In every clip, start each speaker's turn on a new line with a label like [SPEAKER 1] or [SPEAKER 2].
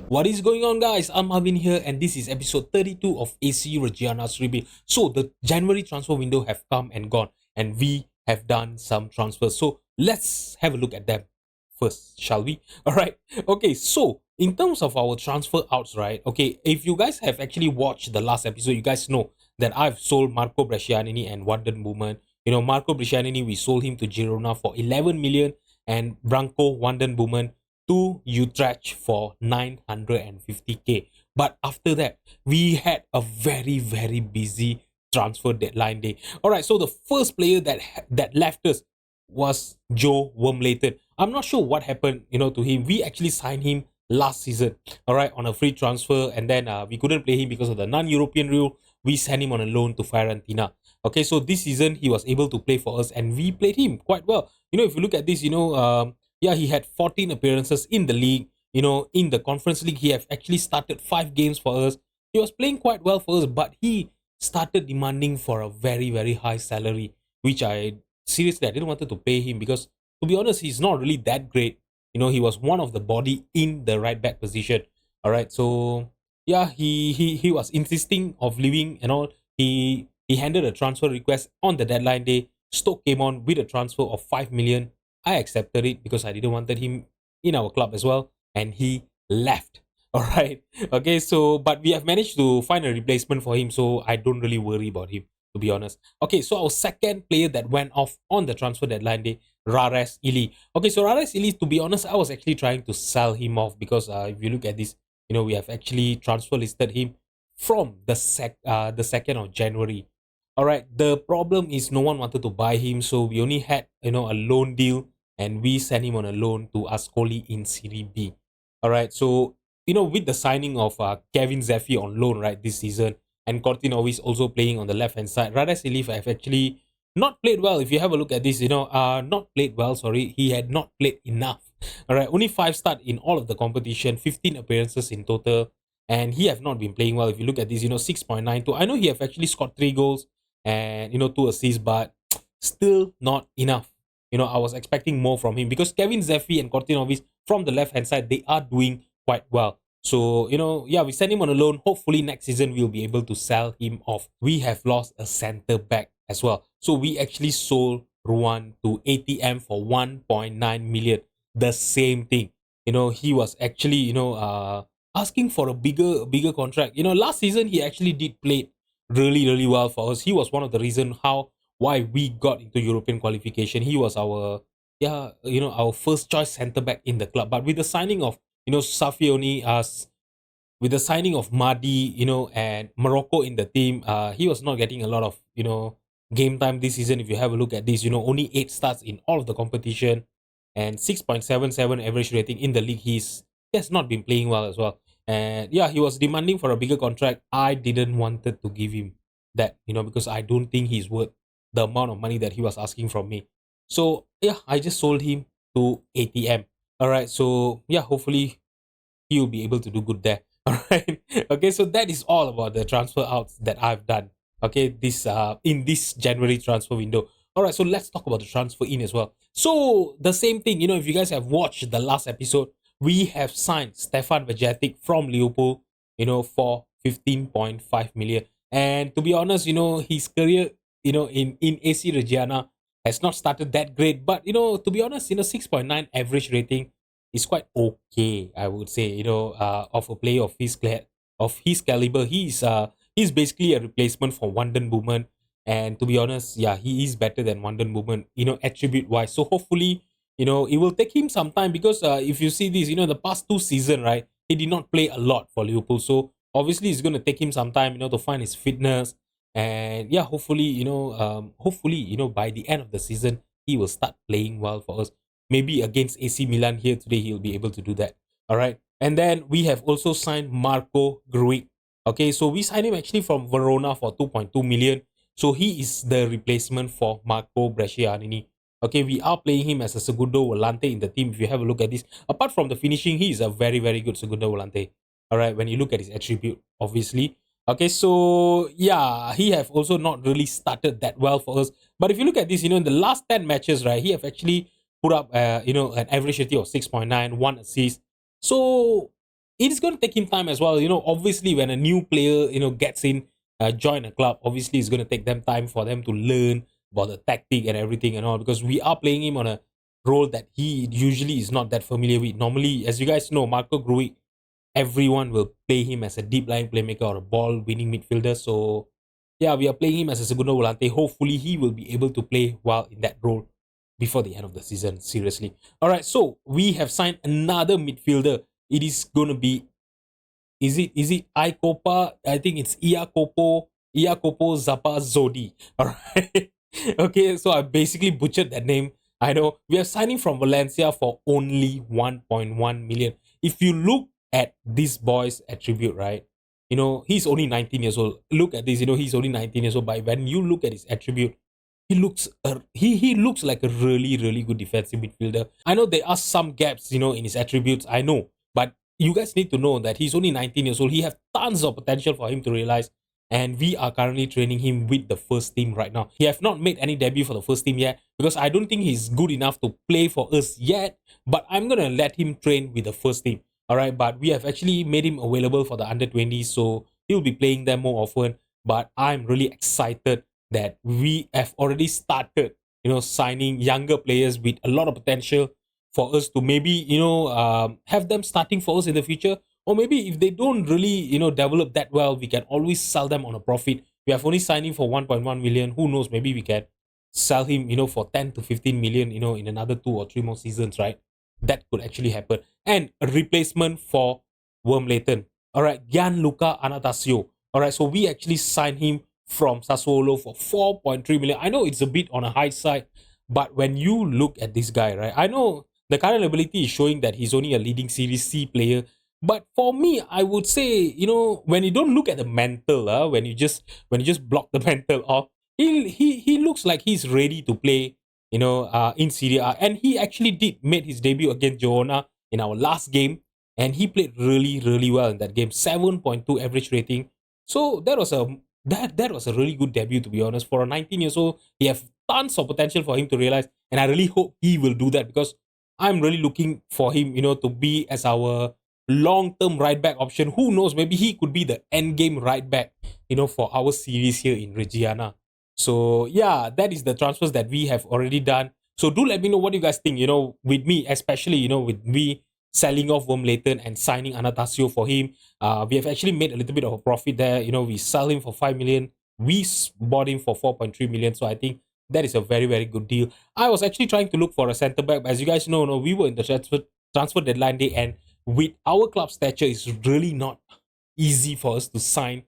[SPEAKER 1] What is going on, guys? I'm Marvin here, and this is episode 32 of AC Reggiana's Rebuild. So, the January transfer window have come and gone, and we have done some transfers. So, let's have a look at them first, shall we? All right. Okay. So, in terms of our transfer outs, right? Okay. If you guys have actually watched the last episode, you guys know that I've sold Marco Brescianini and Wanden Boomen. Marco Brescianini, we sold him to Girona for 11 million, and Branko Wanden Boomen to Utrecht for 950k. But after that, we had a very busy transfer deadline day. All right, so the first player that left us was Joe Wormleighton. I'm not sure what happened, to him. We actually signed him last season, all right, on a free transfer, and then we couldn't play him because of the non-European rule. We sent him on a loan to Fiorentina. Okay, so this season he was able to play for us, and we played him quite well. If you look at this, yeah, he had 14 appearances in the league. In the Conference League, he have actually started 5 games for us. He was playing quite well for us, but he started demanding for a very high salary, which I didn't want to pay him because, to be honest, he's not really that great. He was one of the body in the right back position. All right, so yeah, he was insisting of leaving and all. He handed a transfer request on the deadline day. Stoke came on with a transfer of 5 million. I accepted it because I didn't wanted him in our club as well, and he left. All right. Okay. So, but we have managed to find a replacement for him, so I don't really worry about him, to be honest. Okay. So our second player that went off on the transfer deadline day, Rares Ili. Okay. So Rares Ili, to be honest, I was actually trying to sell him off because if you look at this, we have actually transfer listed him from the 2nd of January. All right. The problem is no one wanted to buy him, so we only had a loan deal, and we sent him on a loan to Ascoli in Serie B. All right. So with the signing of Kevin Zeffi on loan right this season, and Cortinovis also playing on the left hand side, Radas Ilif have actually not played well. If you have a look at this, not played well. Sorry, he had not played enough. All right, only 5 start in all of the competition, 15 appearances in total, and he have not been playing well. If you look at this, 6.92. I know he have actually scored 3 goals and 2 assists, but still not enough. I was expecting more from him because Kevin Zeffi and Cortinovis from the left hand side, they are doing quite well. So, yeah, we send him on a loan. Hopefully next season we'll be able to sell him off. We have lost a center back as well. So we actually sold Ruan to ATM for 1.9 million. The same thing. He was actually, asking for a bigger contract. Last season he actually did play really well for us. He was one of the reason why we got into European qualification. He was our our first choice centre back in the club. But with the signing of Safioni, with the signing of Madi, and Morocco in the team, he was not getting a lot of game time this season. If you have a look at this, only 8 starts in all of the competition and 6.77 average rating in the league. He has not been playing well as well. And yeah, he was demanding for a bigger contract. I didn't wanted to give him that, because I don't think he's worth the amount of money that he was asking from me. So yeah, I just sold him to ATM. All right. So yeah, hopefully he will be able to do good there. All right. Okay. So that is all about the transfer outs that I've done. Okay. This in this January transfer window. All right. So let's talk about the transfer in as well. So the same thing. If you guys have watched the last episode, we have signed Stefan Vegetic from Liverpool. For 15.5 million. And to be honest, his career, in AC Reggiana has not started that great. But to be honest, 6.9 average rating is quite okay, I would say. Of a player of his caliber, he's basically a replacement for Wanden Boomen. And to be honest, yeah, he is better than Wanden Boomen, attribute wise. So hopefully, it will take him some time because if you see this, the past 2 seasons, right, he did not play a lot for Liverpool. So obviously, it's going to take him some time, to find his fitness. And yeah, hopefully, by the end of the season, he will start playing well for us. Maybe against AC Milan here today, he'll be able to do that. All right. And then we have also signed Marco Gruic. Okay, so we signed him actually from Verona for 2.2 million. So he is the replacement for Marco Brescianini. Okay, we are playing him as a segundo volante in the team. If you have a look at this, apart from the finishing, he is a very good segundo volante. All right, when you look at his attribute, obviously. Okay, so yeah, he have also not really started that well for us. But if you look at this, in the last 10 matches, right, he have actually put up, an average rating of 6.9, 1 assist. So it's going to take him time as well. Obviously, when a new player, gets in, join a club, obviously it's going to take them time for them to learn about the tactic and everything and all, because we are playing him on a role that he usually is not that familiar with. Normally, as you guys know, Marco Grujic, everyone will play him as a deep line playmaker or a ball winning midfielder. So yeah, we are playing him as a segundo volante. Hopefully, he will be able to play well in that role before the end of the season. Seriously. All right, so we have signed another midfielder. It is going to be, is it Ikopa? I think it's Iakopo Zapa Zodi. All right. Okay, so I basically butchered that name. I know. We are signing from Valencia for only 1.1 million. If you look at this boy's attribute, right? He's only 19 years old. Look at this, he's only 19 years old. But when you look at his attribute, he looks like a really, really good defensive midfielder. I know there are some gaps, in his attributes. I know, but you guys need to know that he's only 19 years old. He has tons of potential for him to realize. And we are currently training him with the first team right now. He have not made any debut for the first team yet, because I don't think he's good enough to play for us yet. But I'm gonna let him train with the first team. All right, but we have actually made him available for the under 20s, so he'll be playing them more often. But I'm really excited that we have already started, signing younger players with a lot of potential for us to maybe, have them starting for us in the future. Or maybe if they don't really, develop that well, we can always sell them on a profit. We have only signed him for 1.1 million. Who knows? Maybe we can sell him, for 10 to 15 million, in another 2 or 3 more seasons, right? That could actually happen. And a replacement for Worm Leighton. All right, Gianluca Anastasio. All right, so we actually signed him from Sassuolo for 4.3 million. I know it's a bit on a high side, but when you look at this guy, right, I know the current ability is showing that he's only a leading Series C player. But for me, I would say, when you don't look at the mental, when you just block the mental off, he looks like he's ready to play, in Serie A. And he actually did made his debut against Girona in our last game, and he played really, really well in that game. 7.2 average rating. So that was a really good debut, to be honest. For a 19 years old, he have tons of potential for him to realize, and I really hope he will do that, because I'm really looking for him, to be as our long-term right back option. Who knows? Maybe he could be the end game right back, for our series here in Reggiana. So yeah, that is the transfers that we have already done. So do let me know what you guys think, with me, especially, with me selling off Worm Leighton and signing Anastasio for him. We have actually made a little bit of a profit there. We sell him for 5 million. We bought him for 4.3 million. So I think that is a very, very good deal. I was actually trying to look for a centre back, but as you guys know, no, we were in the transfer deadline day, and with our club stature, it's really not easy for us to sign,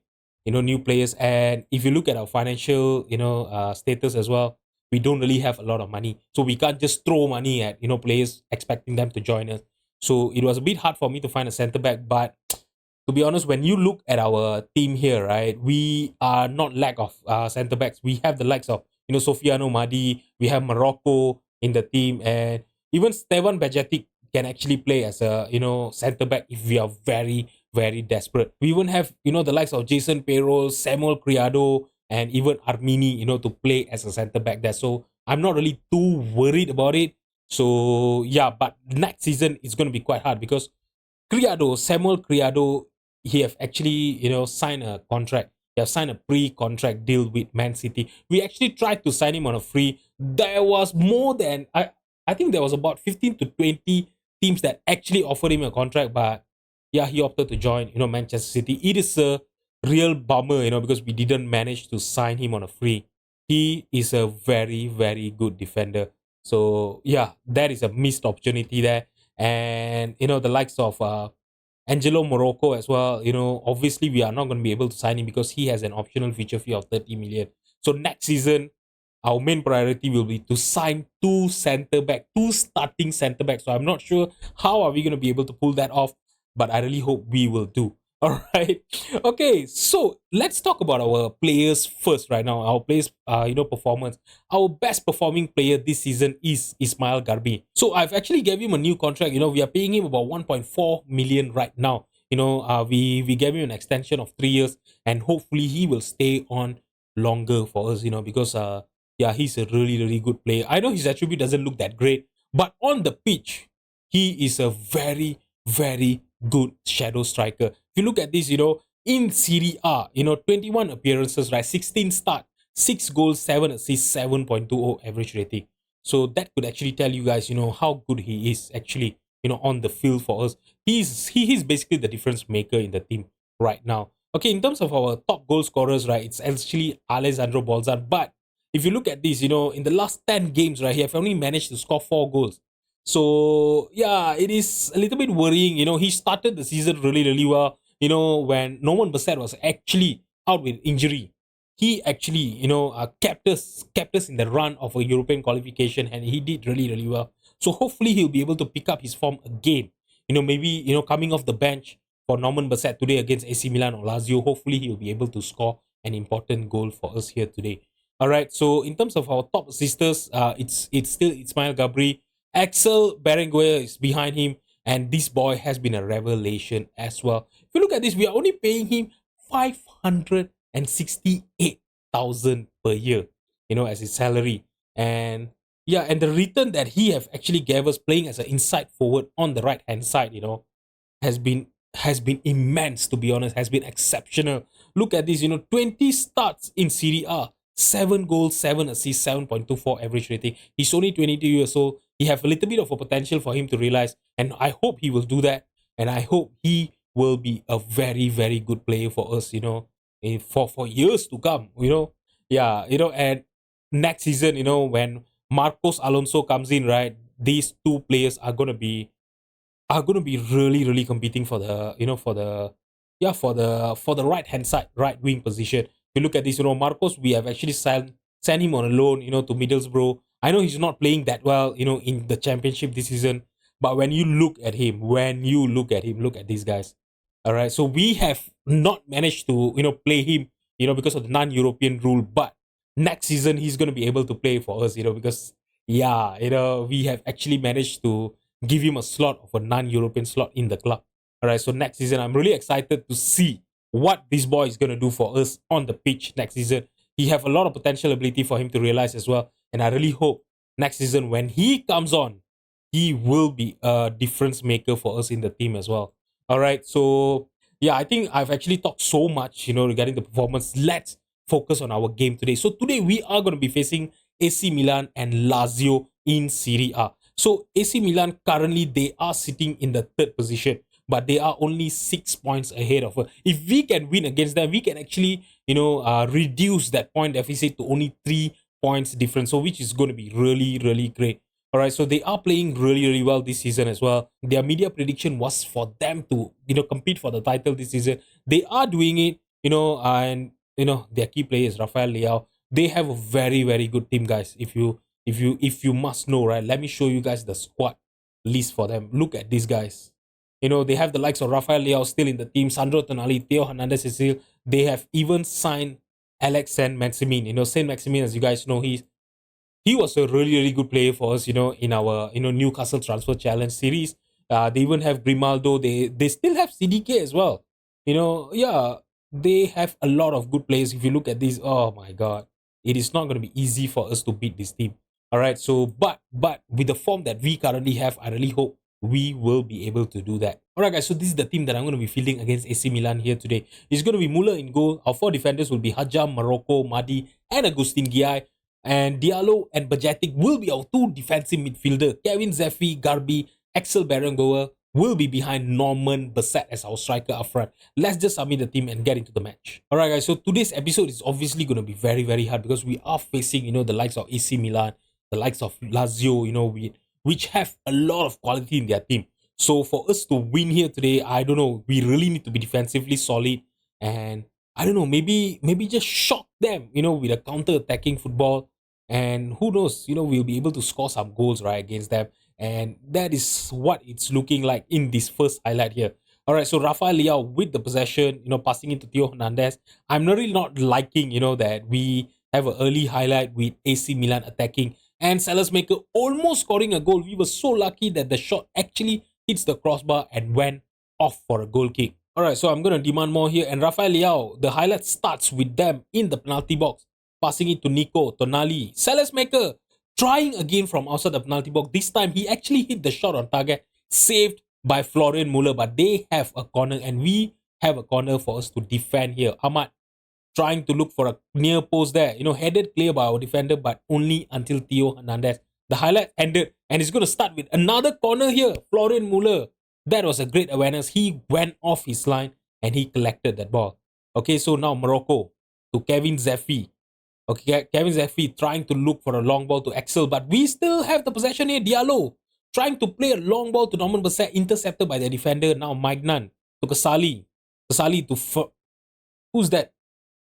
[SPEAKER 1] new players. And if you look at our financial, status as well, we don't really have a lot of money, so we can't just throw money at players expecting them to join us. So it was a bit hard for me to find a centre back. But to be honest, when you look at our team here, right, we are not lack of centre backs. We have the likes of Sofiano Madi, we have Morocco in the team, and even Stevan Bejetic can actually play as a centre back if we are very, very desperate. We even have the likes of Jason Perol, Samuel Criado, and even Armini to play as a centre back there. So I'm not really too worried about it. So yeah, but next season it's going to be quite hard, because Samuel Criado, he have actually, signed a contract. He have signed a pre-contract deal with Man City. We actually tried to sign him on a free. There was more than I think there was about 15 to 20 teams that actually offered him a contract, but yeah, he opted to join, Manchester City. It is a real bummer, because we didn't manage to sign him on a free. He is a very, very good defender. So yeah, that is a missed opportunity there. And the likes of Angelo Morocco as well. Obviously we are not going to be able to sign him because he has an optional feature fee of 30 million. So next season, our main priority will be to sign two starting centre back. So I'm not sure how are we going to be able to pull that off, but I really hope we will do. All right. Okay. So let's talk about our players first right now. Our players, performance. Our best performing player this season is Ismail Garbi. So I've actually gave him a new contract. We are paying him about 1.4 million right now. We gave him an extension of 3 years, and hopefully he will stay on longer for us. Because yeah, he's a really, really good player. I know his attribute doesn't look that great, but on the pitch, he is a very, very good shadow striker. If you look at this, in Serie A, 21 appearances, right? 16 start, 6 goals, 7 assists, 7.20 average rating. So that could actually tell you guys, how good he is actually, on the field for us. He is basically the difference maker in the team right now. Okay, in terms of our top goal scorers, right, it's actually Alessandro Bolzan. But if you look at this, in the last 10 games, right, he have only managed to score 4 goals. So yeah, it is a little bit worrying. He started the season really, really well. When Norman Bassett was actually out with injury, he actually, kept us in the run of a European qualification, and he did really, really well. So hopefully he'll be able to pick up his form again. Maybe coming off the bench for Norman Bassett today against AC Milan or Lazio. Hopefully he'll be able to score an important goal for us here today. All right. So in terms of our top assisters, it's still Ismail Gabri. Axel Berenguer is behind him, and this boy has been a revelation as well. If you look at this, we are only paying him 568,000 per year, as his salary. And yeah, and the return that he have actually gave us playing as an inside forward on the right hand side, has been immense, to be honest, has been exceptional. Look at this, 20 starts in Serie A, 7 goals, 7 assists, 7.24 average rating. He's only 22 years old. He have a little bit of a potential for him to realize, and I hope he will do that. And I hope he will be a very, very good player for us, for years to come, Yeah, and next season, when Marcos Alonso comes in, right, these two players are going to be really, really competing for the, for the right hand side, right wing position. If you look at this, Marcos, we have actually sent him on a loan, to Middlesbrough. I know he's not playing that well, in the championship this season, but when you look at him, look at these guys. All right, so we have not managed to, play him, because of the non-European rule, but next season he's going to be able to play for us, because yeah, we have actually managed to give him a slot of a non-European slot in the club. All right, so next season, I'm really excited to see what this boy is going to do for us on the pitch next season. He have a lot of potential ability for him to realize as well. And I really hope next season, when he comes on, he will be a difference maker for us in the team as well. All right, so yeah, I think I've actually talked so much, regarding the performance. Let's focus on our game today. So today we are going to be facing AC Milan and Lazio in Serie A. So AC Milan currently they are sitting in the third position, but they are only 6 points ahead of her. If we can win against them, we can actually reduce that point deficit to only 3 points difference. So which is going to be really, really great. All right, so they are playing really, really well this season as well. Their media prediction was for them to compete for the title this season. They are doing it, and their key players Rafael Leao. They have a very, very good team, guys. If you must know, right, let me show you guys the squad list for them. Look at these guys. They have the likes of Rafael Leao still in the team, Sandro Tonali, Theo Hernandez Cecil. They have even signed Alex Saint-Maximin. Saint-Maximin, as you guys know, he was a really, really good player for us, in our, Newcastle Transfer Challenge series. They even have Grimaldo. They still have CDK as well. Yeah, they have a lot of good players. If you look at this, oh my God, it is not going to be easy for us to beat this team. All right, so but with the form that we currently have, I really hope we will be able to do that. All right, guys, so this is the team that I'm going to be fielding against AC Milan here today. It's going to be Muller in goal. Our 4 defenders will be Hajam, Morocco, Madi, and Agustin Giai. And Diallo and Bajetic will be our 2 defensive midfielder. Kevin Zeffi, Garbi, Axel Berenguer will be behind Norman Bassett as our striker up front. Let's just submit the team and get into the match. Alright guys, so today's episode is obviously going to be very, very hard because we are facing, the likes of AC Milan, the likes of Lazio, which have a lot of quality in their team. So for us to win here today, I don't know, we really need to be defensively solid, and I don't know, maybe just shock them, with a counter-attacking football. And who knows, we'll be able to score some goals, right, against them. And that is what it's looking like in this first highlight here. All right, so Rafael Leao with the possession, passing into Theo Hernandez. I'm really not liking, that we have an early highlight with AC Milan attacking and Maker almost scoring a goal. We were so lucky that the shot actually hits the crossbar and went off for a goal kick. All right, so I'm going to demand more here. And Rafael Leao, the highlight starts with them in the penalty box, passing it to Nico, Tonali, Maker trying again from outside the penalty box. This time he actually hit the shot on target, saved by Florian Muller, but they have a corner and we have a corner for us to defend here. Ahmad trying to look for a near post there, headed clear by our defender, but only until Theo Hernandez. The highlight ended, and it's going to start with another corner here. Florian Muller. That was a great awareness. He went off his line and he collected that ball. Okay, so now Morocco to Kevin Zeffi. Okay, Kevin Zeffi trying to look for a long ball to Axel, but we still have the possession here. Diallo trying to play a long ball to Norman Basset, intercepted by the defender. Now Maignan to Kasali. Kasali to who's that?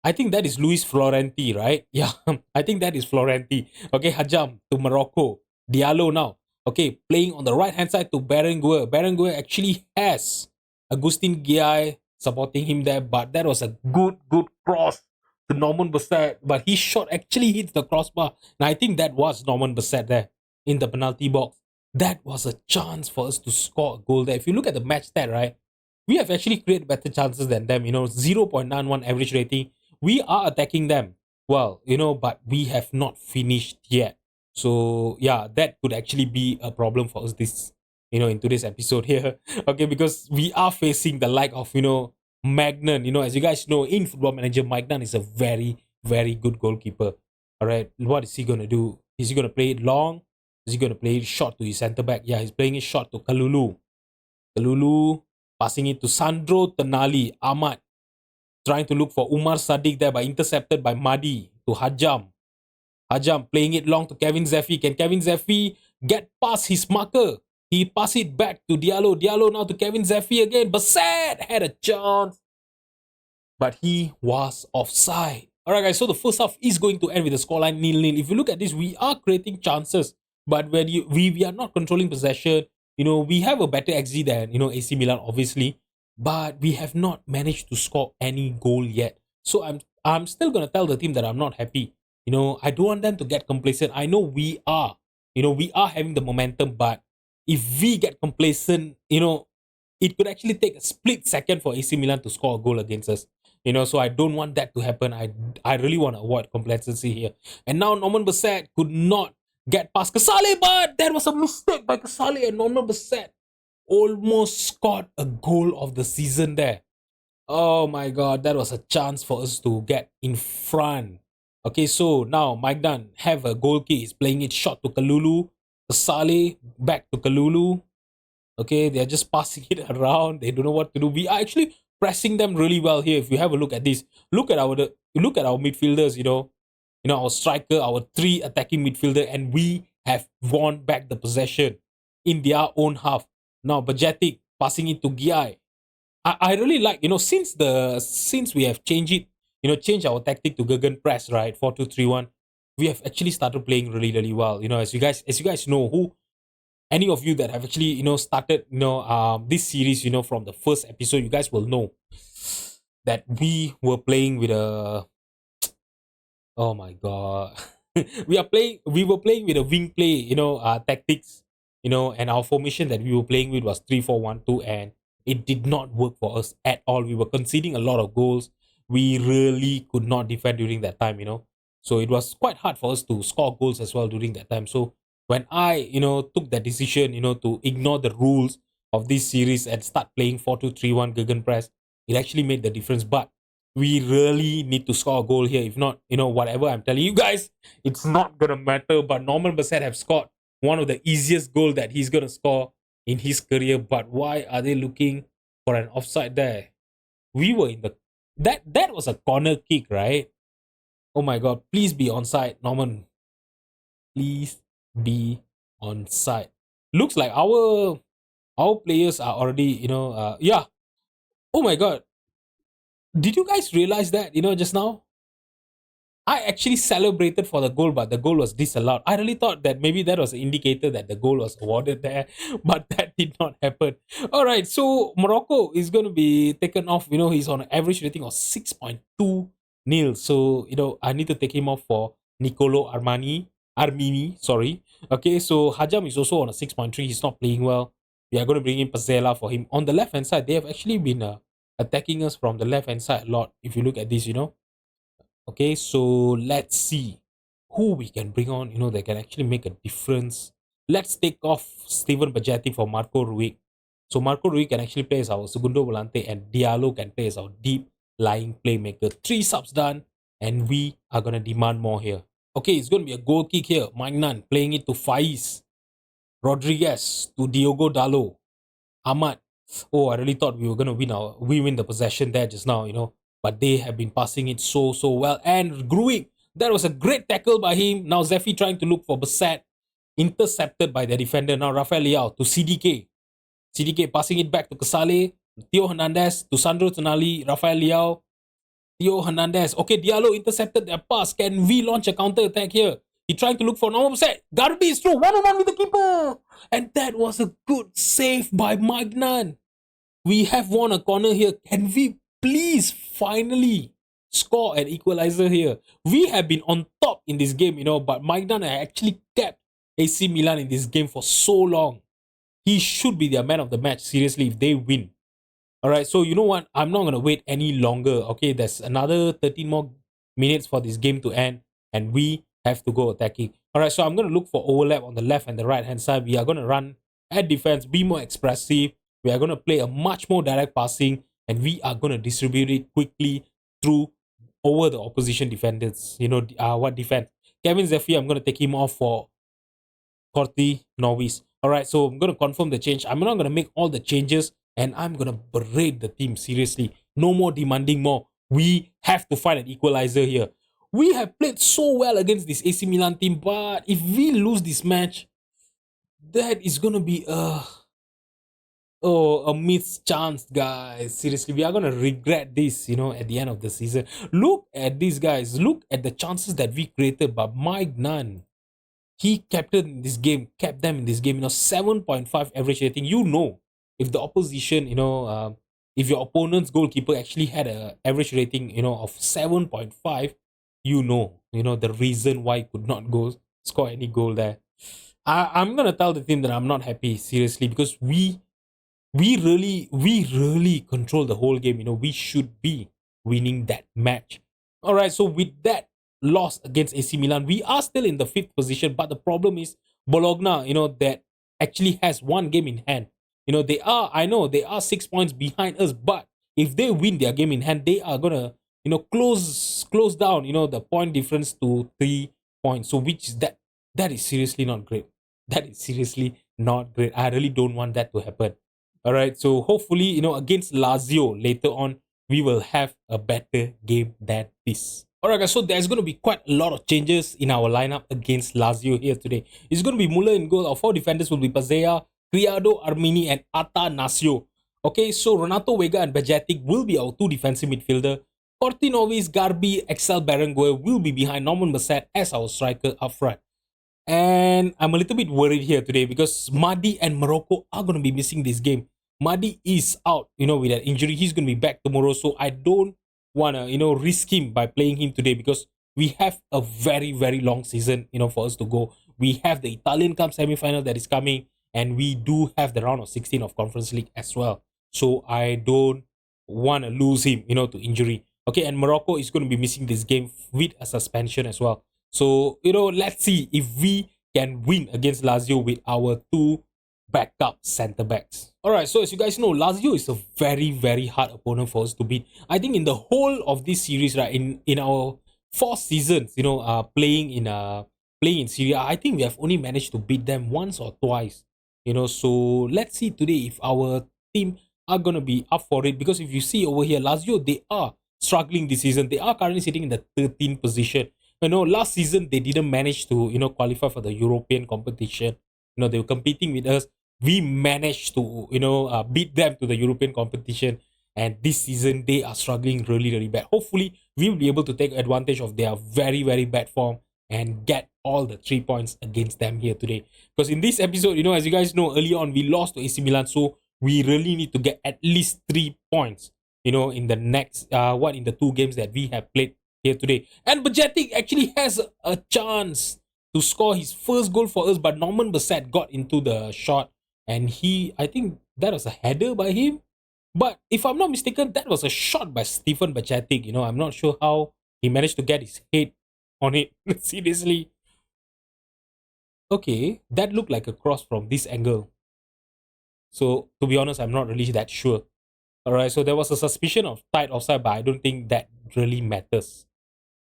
[SPEAKER 1] I think that is Luis Florenti, right? Yeah, I think that is Florenti. Okay, Hajam to Morocco. Diallo now. Okay, playing on the right hand side to Berenguer. Berenguer actually has Agustin Giai supporting him there, but that was a good cross to Norman Basset. But his shot actually hits the crossbar. Now I think that was Norman Basset there in the penalty box. That was a chance for us to score a goal there. If you look at the match stat, right, we have actually created better chances than them. 0.91 average rating. We are attacking them well, but we have not finished yet. So yeah, that could actually be a problem for us in today's episode here. Okay, because we are facing the like of Maignan. As you guys know, in Football Manager, Maignan is a very very good goalkeeper. All right, what is he gonna do? Is he gonna play it long? Is he gonna play it short to his centre back? Yeah, he's playing it short to Kalulu. Kalulu passing it to Sandro Tenali. Ahmad trying to look for Umar Sadiq there, but intercepted by Madi to Hajam. Hajam playing it long to Kevin Zeffi. Can Kevin Zeffi get past his marker? He pass it back to Diallo. Diallo now to Kevin Zeffi again. Basset had a chance, but he was offside. Alright guys, so the first half is going to end with the scoreline 0-0. If you look at this, we are creating chances, but when we are not controlling possession. We have a better XG than AC Milan, obviously, but we have not managed to score any goal yet. So I'm still gonna tell the team that I'm not happy. I don't want them to get complacent. I know we are, we are having the momentum, but if we get complacent, it could actually take a split second for AC Milan to score a goal against us. So I don't want that to happen. I really want to avoid complacency here. And now Norman Basset could not get past Casale, but that was a mistake by Casale, and Norman Basset almost scored a goal of the season there. Oh my god, that was a chance for us to get in front. Okay, so now Maignan have a goal kick. He's playing it short to Kalulu. Casale back to Kalulu. Okay, they're just passing it around. They don't know what to do. We are actually pressing them really well here. If you have a look at this, look at our midfielders. Our striker, our three attacking midfielder, and we have won back the possession in their own half. Now Bajetic passing it to Giai. I really like, since we have changed it, changed our tactic to Guggen press, right? 4-2-3-1. We have actually started playing really, really well. As you guys know, who any of you that have actually, started, this series, from the first episode, you guys will know that we were playing with a, oh my god. We were playing with a wing play, tactics, and our formation that we were playing with was 3-4-1-2, and it did not work for us at all. We were conceding a lot of goals. We really could not defend during that time. So it was quite hard for us to score goals as well during that time. So when I, took that decision, to ignore the rules of this series and start playing 4-2-3-1 Gegenpress, it actually made the difference. But we really need to score a goal here. If not, whatever I'm telling you guys, it's not gonna matter. But Norman Basset have scored one of the easiest goal that he's gonna score in his career. But why are they looking for an offside there? We were in the that was a corner kick, right? Oh my god, please be onside, Norman. Please be onside. Looks like our players are already, yeah. Oh my god. Did you guys realize that, just now? I actually celebrated for the goal, but the goal was disallowed. I really thought that maybe that was an indicator that the goal was awarded there, but that did not happen. All right, so Morocco is going to be taken off. He's on an average rating of 6.2 nil. So, I need to take him off for Nicolo Armini, sorry. Okay, so Hajam is also on a 6.3. He's not playing well. We are going to bring in Pazella for him. On the left hand side, they have actually been attacking us from the left hand side a lot. If you look at this, Okay, so let's see who we can bring on, that can actually make a difference. Let's take off Steven Bajati for Marco Ruiz. So Marco Rui can actually play as our Segundo Volante and Diallo can play as our deep lying playmaker. 3 subs done and we are going to demand more here. Okay, it's going to be a goal kick here. Maignan playing it to Faiz. Rodriguez to Diogo Dalo. Ahmad. Oh, I really thought we were gonna win the possession there just now, But they have been passing it so well. And Gruig, that was a great tackle by him. Now Zephy trying to look for Bassett. Intercepted by the defender. Now Rafael Leao to CDK. CDK passing it back to Casale. Theo Hernandez to Sandro Tonali. Rafael Leao. Theo Hernandez. Okay, Diallo intercepted their pass. Can we launch a counter attack here? He trying to look for normal set. Garbi is through. 1-on-1 with the keeper. And that was a good save by Maignan. We have won a corner here. Can we please finally score an equalizer here? We have been on top in this game, but Maignan actually kept AC Milan in this game for so long. He should be the man of the match, seriously, if they win. Alright, so you know what? I'm not going to wait any longer. Okay, there's another 13 more minutes for this game to end, and we have to go attacking. Alright, so I'm going to look for overlap on the left and the right hand side. We are going to run at defense, be more expressive. We are going to play a much more direct passing, and we are going to distribute it quickly through over the opposition defenders. What defense? Kevin Zephyr, I'm going to take him off for Corti Novice. Alright, so I'm going to confirm the change. I'm not going to make all the changes and I'm going to berate the team seriously. No more demanding more. We have to find an equalizer here. We have played so well against this AC Milan team, but if we lose this match, that is going to be a missed chance, guys. Seriously, we are going to regret this, at the end of the season. Look at these guys. Look at the chances that we created, but Maignan, he kept them in this game, 7.5 average rating. If the opposition, if your opponent's goalkeeper actually had an average rating, of 7.5, the reason why he could not score any goal there. I'm gonna tell the team that I'm not happy, seriously, because we really control the whole game. We should be winning that match. All right, so with that loss against AC Milan, we are still in the 5th position, but the problem is Bologna, that actually has one game in hand. They are 6 points behind us, but if they win their game in hand, they are gonna, close down, the point difference to 3 points. So which is that is seriously not great. That is seriously not great. I really don't want that to happen. All right, so hopefully, against Lazio later on, we will have a better game than this. Alright guys, so there's going to be quite a lot of changes in our lineup against Lazio here today. It's going to be Muller in goal. Our 4 defenders will be Pazea, Criado, Armini, and Atanasio. Okay, so Renato Vega and Bajetic will be our 2 defensive midfielder. Cortinovis, Garbi, Excel Berenguer will be behind Norman Bassett as our striker up front. And I'm a little bit worried here today because Madi and Morocco are going to be missing this game. Madi is out, with that injury. He's going to be back tomorrow. So I don't want to, risk him by playing him today because we have a very, very long season, for us to go. We have the Italian Cup semi-final that is coming and we do have the round of 16 of Conference League as well. So I don't want to lose him, to injury. Okay, and Morocco is going to be missing this game with a suspension as well. So, let's see if we can win against Lazio with our 2 backup centre backs. Alright, so as you guys know, Lazio is a very, very hard opponent for us to beat. I think in the whole of this series, right, in our 4 seasons, playing in Serie A, I think we have only managed to beat them once or twice. So let's see today if our team are gonna be up for it. Because if you see over here, Lazio, they are struggling this season. They are currently sitting in the 13th position. Last season they didn't manage to, qualify for the European competition. They were competing with us. We managed to, beat them to the European competition. And this season they are struggling really, really bad. Hopefully we will be able to take advantage of their very, very bad form and get all the 3 points against them here today. Because in this episode, as you guys know, earlier on we lost to AC Milan. So we really need to get at least 3 points, in the next, in the 2 games that we have played here today. And Bajetic actually has a chance to score his first goal for us, but Norman Bassett got into the shot and I think that was a header by him. But if I'm not mistaken, that was a shot by Stefan Bajetic. I'm not sure how he managed to get his head on it. Seriously. Okay, that looked like a cross from this angle. So to be honest, I'm not really that sure. All right, so there was a suspicion of tight offside, but I don't think that really matters.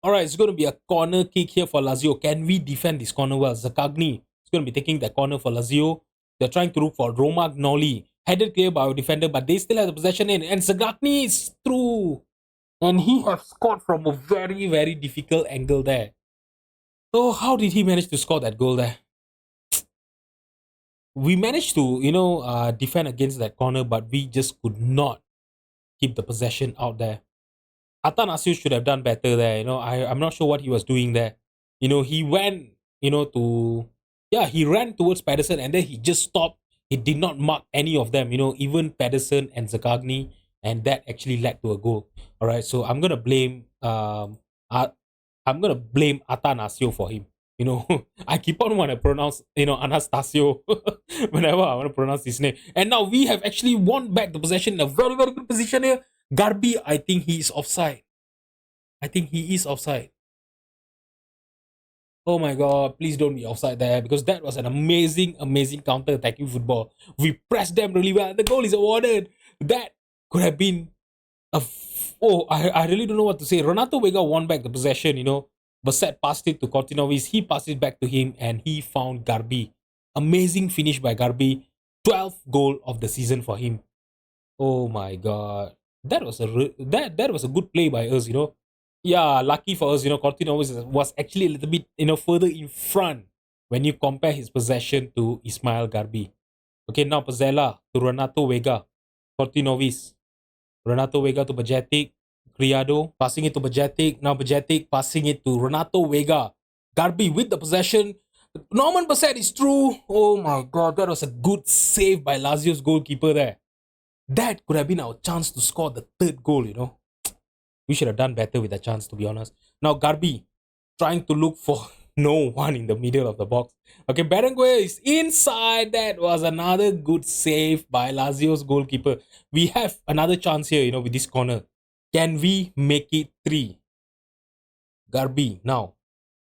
[SPEAKER 1] All right, it's going to be a corner kick here for Lazio. Can we defend this corner well? Zakagni is going to be taking that corner for Lazio. They're trying to look for Romagnoli. Headed clear by our defender, but they still have the possession in. And Zakagni is through. And he has scored from a very, very difficult angle there. So how did he manage to score that goal there? We managed to, defend against that corner, but we just could not keep the possession out there. Atanasio should have done better there. I'm not sure what he was doing there. He went, he ran towards Pedersen and then he just stopped. He did not mark any of them, even Pedersen and Zakagni, and that actually led to a goal. All right, so I'm gonna blame Atanasio for him. I keep on want to pronounce, Anastasio whenever I want to pronounce his name. And now we have actually won back the possession in a very, very good position here. Garbi, I think he is offside. Oh my god, please don't be offside there because that was an amazing, amazing counter-attacking football. We pressed them really well. The goal is awarded. That could have been I really don't know what to say. Renato Vega won back the possession, Bassett passed it to Cortinovis. He passed it back to him and he found Garbi. Amazing finish by Garbi. 12th goal of the season for him. Oh my god. That was a good play by us, Yeah, lucky for us, Cortinovis was actually a little bit, further in front when you compare his possession to Ismail Garbi. Okay, now Pazzella to Renato Vega. Cortinovis. Renato Vega to Bajetic. Criado passing it to Bajetic. Now Bajetic passing it to Renato Vega. Garbi with the possession. Norman Bassett is through. Oh my god, that was a good save by Lazio's goalkeeper there. That could have been our chance to score the third goal, We should have done better with that chance, to be honest. Now Garbi trying to look for no one in the middle of the box. Okay, Berenguer is inside. That was another good save by Lazio's goalkeeper. We have another chance here, with this corner. Can we make it 3? Garbi now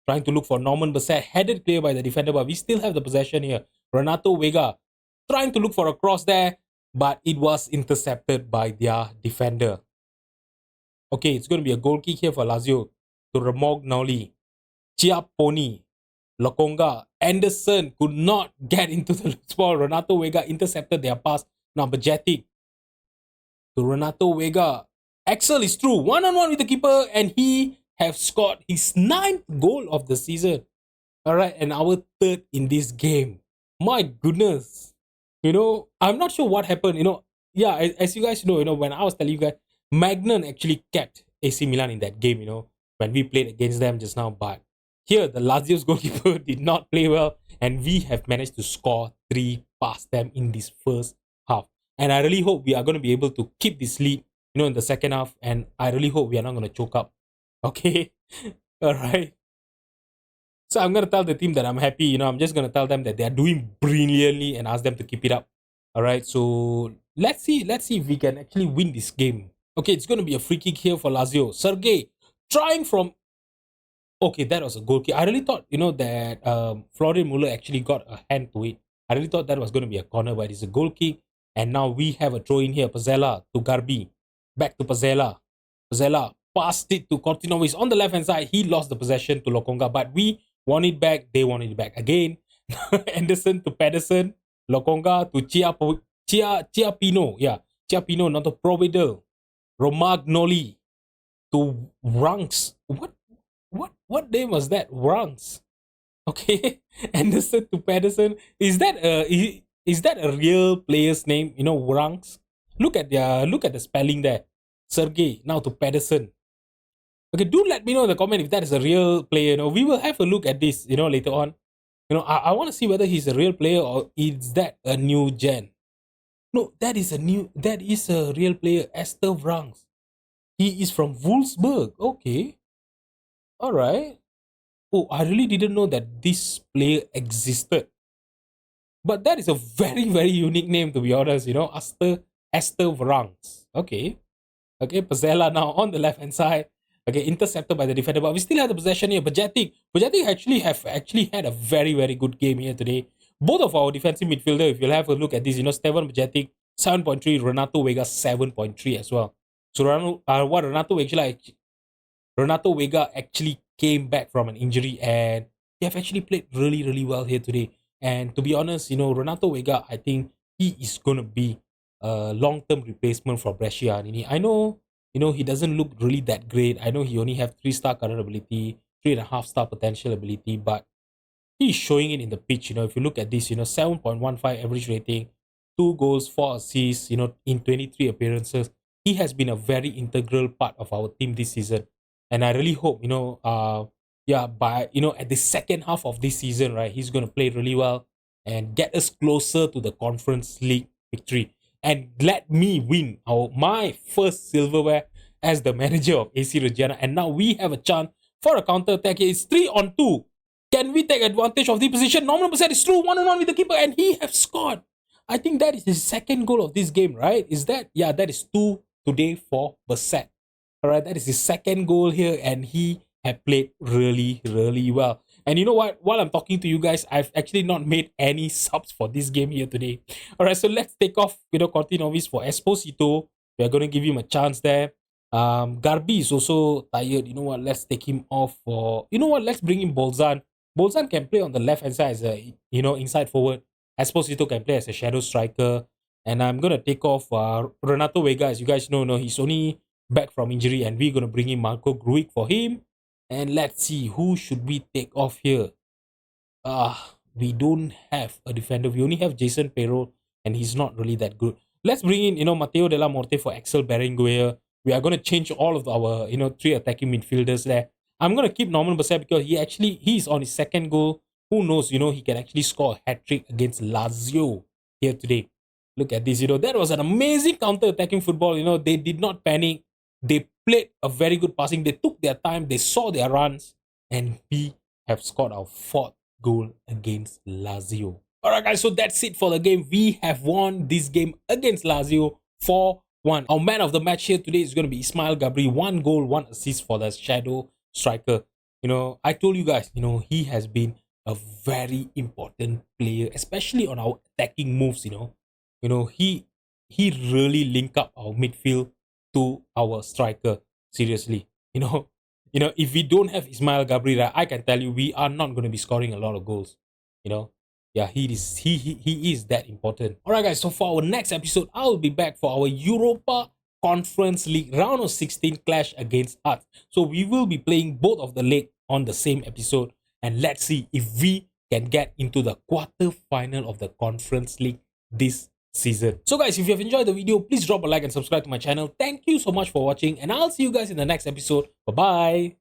[SPEAKER 1] trying to look for Norman Bassett. Headed clear by the defender, but we still have the possession here. Renato Vega trying to look for a cross there, but it was intercepted by their defender. Okay, it's going to be a goal kick here for Lazio to Romagnoli. Chiapponi, Lokonga, Anderson could not get into the ball. Renato Vega intercepted their pass. Now Bajetic to Renato Vega. Axel is through. One-on-one with the keeper and he have scored his 9th goal of the season. Alright, and our 3rd in this game. My goodness. I'm not sure what happened. As you guys know, when I was telling you guys, Maignan actually kept AC Milan in that game, when we played against them just now. But here, the Lazio's goalkeeper did not play well, and we have managed to score 3 past them in this first half. And I really hope we are going to be able to keep this lead, in the second half. And I really hope we are not going to choke up. Okay? Alright. So I'm going to tell the team that I'm happy, I'm just going to tell them that they are doing brilliantly and ask them to keep it up. Alright, so let's see if we can actually win this game. Okay, it's going to be a free kick here for Lazio. Sergei trying from... Okay, that was a goal kick. I really thought, that Florian Muller actually got a hand to it. I really thought that was going to be a corner, but it's a goal kick. And now we have a throw in here. Pazzella to Garbi. Back to Pazzella. Pazzella passed it to Cortinovis on the left-hand side. He lost the possession to Lokonga, but we won it back. They won it back again. Anderson to Pedersen. Lokonga to Chiappino. Yeah, Chiappino, not to Providel. Romagnoli to Ranks. What name was that? Ranks. Okay. Anderson to Pedersen. Is that a real player's name? Ranks. Look at the spelling there. Sergei now to Pedersen. Okay, do let me know in the comment if that is a real player. We will have a look at this, later on. I want to see whether he's a real player or is that a new gen. No, that is a real player, Esther Vrangs. He is from Wolfsburg. Okay. Alright. Oh, I really didn't know that this player existed. But that is a very, very unique name, to be honest. Esther Vrangs. Okay. Okay, Pazzella now on the left-hand side. Okay, intercepted by the defender, but we still have the possession here. Bajetic actually had a very, very good game here today. both of our defensive midfielder, if you'll have a look at this, Stevan Majetic, 7.3, Renato Vega, 7.3 as well. So what Renato Vega actually came back from an injury and they have actually played really, really well here today. And to be honest, Renato Vega, I think he is going to be a long-term replacement for Bresciani. I know, he doesn't look really that great. I know he only have 3-star current ability, 3.5-star potential ability, but he's showing it in the pitch. If you look at this, 7.15 average rating, 2 goals, 4 assists, in 23 appearances. He has been a very integral part of our team this season. And I really hope, by, at the second half of this season, right, he's going to play really well and get us closer to the Conference League victory. And let me win my first silverware as the manager of AC Reggiana. And now we have a chance for a counter attack. It's 3-on-2. Can we take advantage of the position? Nominal percent is through 1-on-1 with the keeper, and he has scored. I think that is his second goal of this game, right? Is that? Yeah, that is 2 today for Bassett. All right, that is his second goal here, and he had played really, really well. And you know what? While I'm talking to you guys, I've actually not made any subs for this game here today. All right, so let's take off, Cortinovis for Esposito. We are going to give him a chance there. Garbi is also tired. You know what? Let's take him off for. You know what? Let's bring in Bolzan. Bolzan can play on the left hand side as a inside forward. Esposito can play as a shadow striker. And I'm gonna take off Renato Vega. As you guys know, he's only back from injury, and we're gonna bring in Marco Gruic for him. And let's see, who should we take off here? We don't have a defender. We only have Jason Perro, and he's not really that good. Let's bring in, Matteo Della Morte for Axel Berenguer. We are gonna change all of our, 3 attacking midfielders there. I'm gonna keep Norman Bassett because he's on his second goal. Who knows, he can actually score a hat-trick against Lazio here today. Look at this, that was an amazing counter-attacking football. They did not panic. They played a very good passing. They took their time. They saw their runs. And we have scored our 4th goal against Lazio. Alright guys, so that's it for the game. We have won this game against Lazio 4-1. Our man of the match here today is going to be Ismail Gabri. 1 goal, 1 assist for the shadow striker. I told you guys, he has been a very important player, especially on our attacking moves. He really linked up our midfield to our striker. Seriously, if we don't have Ismail Gabri, I can tell you we are not going to be scoring a lot of goals. Yeah, he is that important. All right, guys. So for our next episode, I'll be back for our Europa Conference League round of 16 clash against us. So we will be playing both of the leg on the same episode, and let's see if we can get into the quarter final of the Conference League this season. So guys, if you have enjoyed the video, please drop a like and subscribe to my channel. Thank you so much for watching, and I'll see you guys in the next episode. Bye bye.